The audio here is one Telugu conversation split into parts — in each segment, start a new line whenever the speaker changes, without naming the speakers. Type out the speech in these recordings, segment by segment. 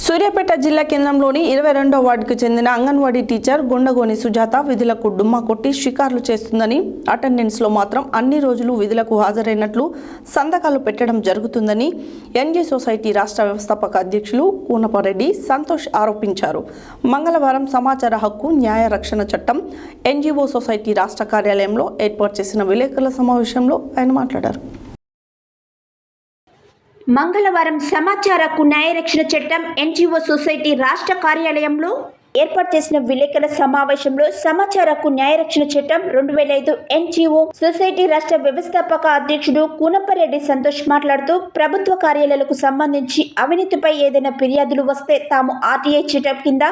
సూర్యాపేట జిల్లా కేంద్రంలోని 22వ వార్డుకు చెందిన అంగన్వాడీ టీచర్ గుండగోని సుజాత విధులకు డుమ్మా కొట్టి షికార్లు చేస్తుందని, అటెండెన్స్లో మాత్రం అన్ని రోజులు విధులకు హాజరైనట్లు సంతకాలు పెట్టడం జరుగుతుందని ఎన్జీ సొసైటీ రాష్ట్ర వ్యవస్థాపక అధ్యక్షులు కూనపరెడ్డి సంతోష్ ఆరోపించారు. మంగళవారం సమాచార హక్కు న్యాయ రక్షణ చట్టం ఎన్జీఓ సొసైటీ రాష్ట్ర కార్యాలయంలో ఏర్పాటు చేసిన విలేకరుల సమావేశంలో ఆయన మాట్లాడారు.
మంగళవారం సమాచార హక్కు న్యాయరక్షణ చట్టం ఎన్జీఓ సొసైటీ రాష్ట్ర కార్యాలయంలో ఏర్పాటు చేసిన విలేకరుల సమావేశంలో సమాచార హక్కు న్యాయరక్షణ చట్టం 2005 ఎన్జీఓ సొసైటీ రాష్ట్ర వ్యవస్థాపక అధ్యక్షుడు కూనపరెడ్డి సంతోష్ మాట్లాడుతూ, ప్రభుత్వ కార్యాలయాలకు సంబంధించి అవినీతిపై ఏదైనా ఫిర్యాదులు వస్తే తాము ఆర్టీఐ చట్టం కింద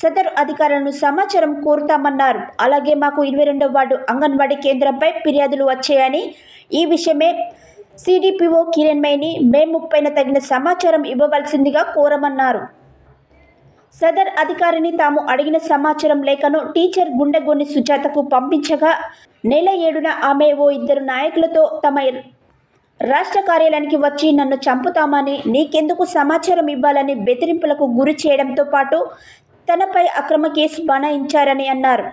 సదరు అధికారులను సమాచారం కోరుతామన్నారు. అలాగే మాకు 22వ వార్డు అంగన్వాడీ కేంద్రంపై ఫిర్యాదులు వచ్చాయని, ఈ విషయమే సిడిపిఓ కిరణ్మయిని మే 30న తగిన సమాచారం ఇవ్వవలసిందిగా కోరమన్నారు. సదర్ అధికారిని తాము అడిగిన సమాచారం లేఖను టీచర్ గుండగోని సుజాతకు పంపించగా, నెల 7న ఆమె ఓ 2 నాయకులతో తమ రాష్ట్ర కార్యాలయానికి వచ్చి నన్ను చంపుతామని, నీకెందుకు సమాచారం ఇవ్వాలని బెదిరింపులకు గురి చేయడంతో పాటు తనపై అక్రమ కేసు బనాయించారని అన్నారు.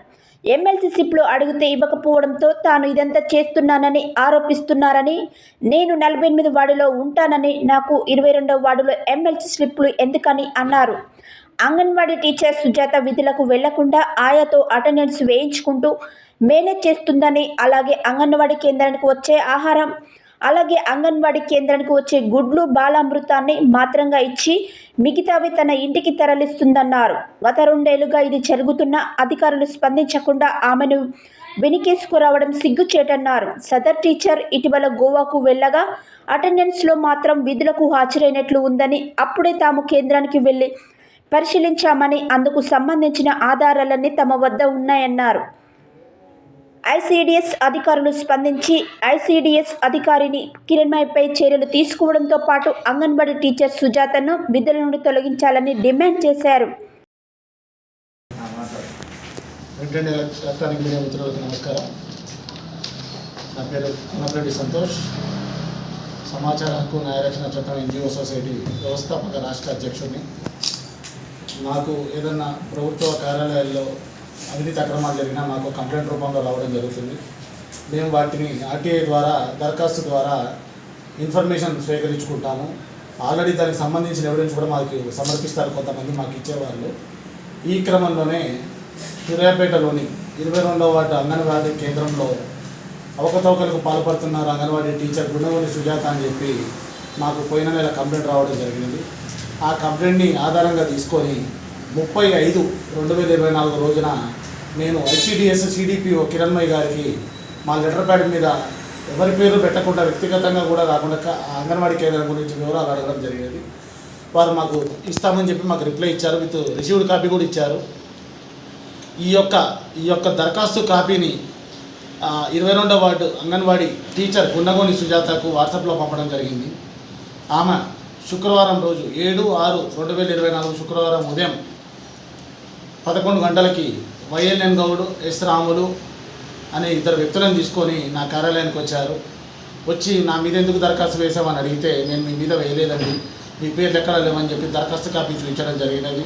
ఎమ్మెల్సీ స్లిప్లు అడిగితే ఇవ్వకపోవడంతో తాను ఇదంతా చేస్తున్నానని ఆరోపిస్తున్నారని, నేను 48 వార్డులో ఉంటానని, నాకు 22వ వార్డులో ఎమ్మెల్సీ స్లిప్లు ఎందుకని అన్నారు. అంగన్వాడీ టీచర్ సుజాత విధులకు వెళ్లకుండా ఆయాతో అటెండెన్స్ వేయించుకుంటూ మేనేజ్ చేస్తుందని, అలాగే అంగన్వాడీ కేంద్రానికి వచ్చే ఆహారం, అలాగే అంగన్వాడీ కేంద్రానికి వచ్చే గుడ్లు బాలామృతాన్ని మాత్రంగా ఇచ్చి మిగతావి తన ఇంటికి తరలిస్తుందన్నారు. గత 2 ఏళ్లుగా ఇది జరుగుతున్న అధికారులు స్పందించకుండా ఆమెను వెనుకేసుకురావడం సిగ్గుచేటన్నారు. సదర్ టీచర్ ఇటీవల గోవాకు వెళ్లగా అటెండెన్స్లో మాత్రం విధులకు హాజరైనట్లు ఉందని, అప్పుడే తాము కేంద్రానికి వెళ్లి పరిశీలించామని, అందుకు సంబంధించిన ఆధారాలన్నీ తమ వద్ద ఉన్నాయన్నారు. ఐసీడీఎస్ అధికారులు స్పందించి ఐసీడీఎస్ అధికారిని కిరణ్మయిపై చర్యలు తీసుకోవడంతో పాటు అంగన్వాడీ టీచర్ సుజాతను విధుల నుండి తొలగించాలని డిమాండ్ చేశారు.
ఎలక్ట్రానిక్ మీడియా మిత్రులకు నమస్కారం. నా పేరు కూనపరెడ్డి సంతోష్, సమాచార హక్కు న్యాయరక్షణ చట్టం ఎన్జీఓ సొసైటీ వ్యవస్థాపక రాష్ట్ర అధ్యక్షుడిని. నాకు ఏదన్నా ప్రభుత్వ కార్యాలయాల్లో అవినీతి అక్రమాలు జరిగినా మాకు కంప్లైంట్ రూపంలో రావడం జరుగుతుంది. మేము వాటిని ఆర్టీఐ ద్వారా దరఖాస్తు ద్వారా ఇన్ఫర్మేషన్ స్వీకరించుకుంటాము. ఆల్రెడీ దానికి సంబంధించిన ఎవిడెన్స్ కూడా మాకు సమర్పిస్తారు కొంతమంది మాకు ఇచ్చేవాళ్ళు. ఈ క్రమంలోనే సూర్యాపేటలోని 22వ వార్డు అంగన్వాడీ కేంద్రంలో అవకతవకలకు పాల్పడుతున్నారు అంగన్వాడీ టీచర్ గుండగోని సుజాత అని చెప్పి మాకు పోయిన నెల కంప్లైంట్ రావడం జరిగింది. ఆ కంప్లైంట్ని ఆధారంగా తీసుకొని 30/5/2024 రోజున నేను ఐసీడీఎస్ సిడిపిఓ కిరణ్మయి గారికి మా లెటర్ ప్యాడ్ మీద ఎవరి పేరు పెట్టకుండా వ్యక్తిగతంగా కూడా కాకుండా అంగన్వాడీ కేంద్రం గురించి వివరాలు అడగడం జరిగేది. వారు మాకు ఇస్తామని చెప్పి మాకు రిప్లై ఇచ్చారు, విత్ రిసీవ్డ్ కాపీ కూడా ఇచ్చారు. ఈ యొక్క దరఖాస్తు కాపీని 22వ వార్డు అంగన్వాడీ టీచర్ గుండగోని సుజాతకు వాట్సాప్లో పంపడం జరిగింది. ఆమె శుక్రవారం రోజు 7/6/2024 శుక్రవారం ఉదయం 11 గంటలకి వైఎల్ఎన్ గౌడ్, ఎస్ రాములు అనే 2 వ్యక్తులను తీసుకొని నా కార్యాలయానికి వచ్చారు. వచ్చి నా మీద ఎందుకు దరఖాస్తు వేసామని అడిగితే, నేను మీ మీద వేయలేదండి, మీ పేర్లు ఎక్కడ లేవని చెప్పి దరఖాస్తు కాపీ చూపించడం జరిగినది.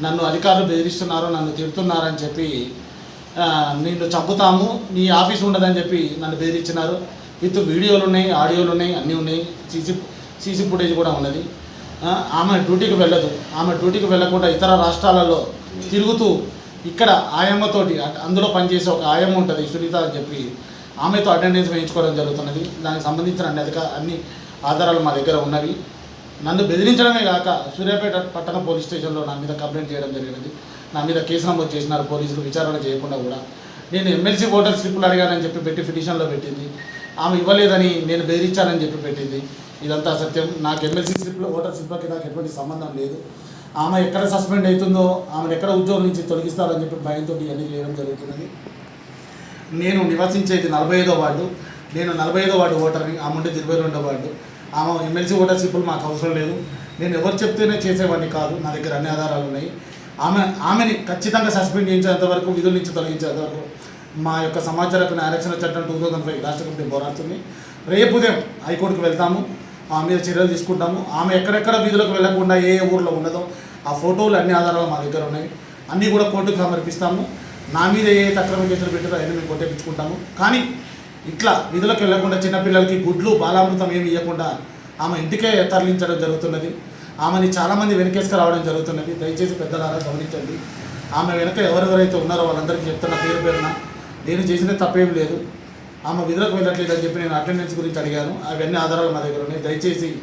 నన్ను అధికారులు బెదిరిస్తున్నారు, నన్ను తిడుతున్నారని చెప్పి, నిన్ను చంపుతాము, నీ ఆఫీస్ ఉండదని చెప్పి నన్ను బెదిరించినారు. విత్ వీడియోలు ఉన్నాయి, ఆడియోలు ఉన్నాయి, అన్నీ ఉన్నాయి, సీసీ ఫుటేజ్ కూడా ఉన్నది. ఆమె డ్యూటీకి వెళ్ళదు. ఆమె డ్యూటీకి వెళ్ళకుండా ఇతర రాష్ట్రాలలో తిరుగుతూ ఇక్కడ ఆయమ్మతోటి, అందులో పనిచేసే ఒక ఆయమ్మ ఉంటుంది సునీత అని చెప్పి, ఆమెతో అటెండెన్స్ వేయించుకోవడం జరుగుతున్నది. దానికి సంబంధించిన అన్ని ఆధారాలు మా దగ్గర ఉన్నవి. నన్ను బెదిరించడమే కాక సూర్యాపేట పట్టణ పోలీస్ స్టేషన్లో నా మీద కంప్లైంట్ చేయడం జరిగినది. నా మీద కేసు నమోదు చేసినారు పోలీసులు, విచారణ చేయకుండా కూడా. నేను ఎమ్మెల్సీ ఓటర్ స్లిప్పులు అడిగానని చెప్పి పెట్టి పిటిషన్లో పెట్టింది. ఆమె ఇవ్వలేదని నేను బెదిరించానని చెప్పి పెట్టింది. ఇదంతా సత్యం. నాకు ఎమ్మెల్సీ స్లిప్లో ఓటర్ స్లిప్లకి నాకు ఎటువంటి సంబంధం లేదు. ఆమె ఎక్కడ సస్పెండ్ అవుతుందో, ఆమెను ఎక్కడ ఉద్యోగం నుంచి తొలగిస్తారని చెప్పి భయంతో ఇవన్నీ చేయడం జరుగుతున్నది. నేను నివసించేది 45వ వార్డు. నేను 45వ వార్డు ఓటర్ని, ఆమె ఉండేది 22వ వార్డు. ఆమె ఎమ్మెల్సీ ఓటర్ స్లిప్పులు మాకు అవసరం లేదు. నేను ఎవరు చెప్తేనే చేసేవాడిని కాదు. నా దగ్గర అన్ని ఆధారాలు ఉన్నాయి. ఆమెని ఖచ్చితంగా సస్పెండ్ చేయించేంత వరకు, విధుల నుంచి తొలగించేంత వరకు మా యొక్క సమాచార హక్కు న్యాయరక్షణ చట్టం 2005 రాష్ట్ర కమిటీ పోరాడుతుంది. రేపు ఉదయం హైకోర్టుకు వెళ్తాము. ఆమె మీద చర్యలు తీసుకుంటాము. ఆమె ఎక్కడెక్కడ విధులకు వెళ్లకుండా ఏ ఊర్లో ఉన్నదో ఆ ఫోటోలు అన్ని ఆధారాలు మా దగ్గర ఉన్నాయి. అన్నీ కూడా కోర్టుకు సమర్పిస్తాము. నా మీద ఏ అక్రమ కేసులు పెట్టారో అవన్నీ మేము కొట్టేపించుకుంటాము. కానీ ఇట్లా విధులకు వెళ్లకుండా చిన్నపిల్లలకి గుడ్లు బాలామృతం ఏమి ఇవ్వకుండా ఆమె ఇంటికే తరలించడం జరుగుతున్నది. ఆమెని చాలామంది వెనకేసుకు రావడం జరుగుతున్నది. దయచేసి పెద్దలారా గమనించండి. ఆమె వెనక ఎవరెవరైతే ఉన్నారో వాళ్ళందరికీ చెప్తున్న పేరున నేను చేసిన తప్పేం లేదు. ఆమె విధులకు వెళ్ళట్లేదు అని చెప్పి నేను అటెండెన్స్ గురించి అడిగాను. అవన్నీ ఆధారాలు మా దగ్గర ఉన్నాయి. దయచేసి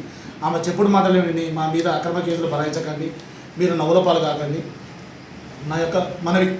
ఆమె చెప్పుడు మాటలు విని మా మీద అక్రమ కేసులు బనాయించకండి. మీరు నవ్వుల పాలు కాకండి. నా యొక్క మనవి.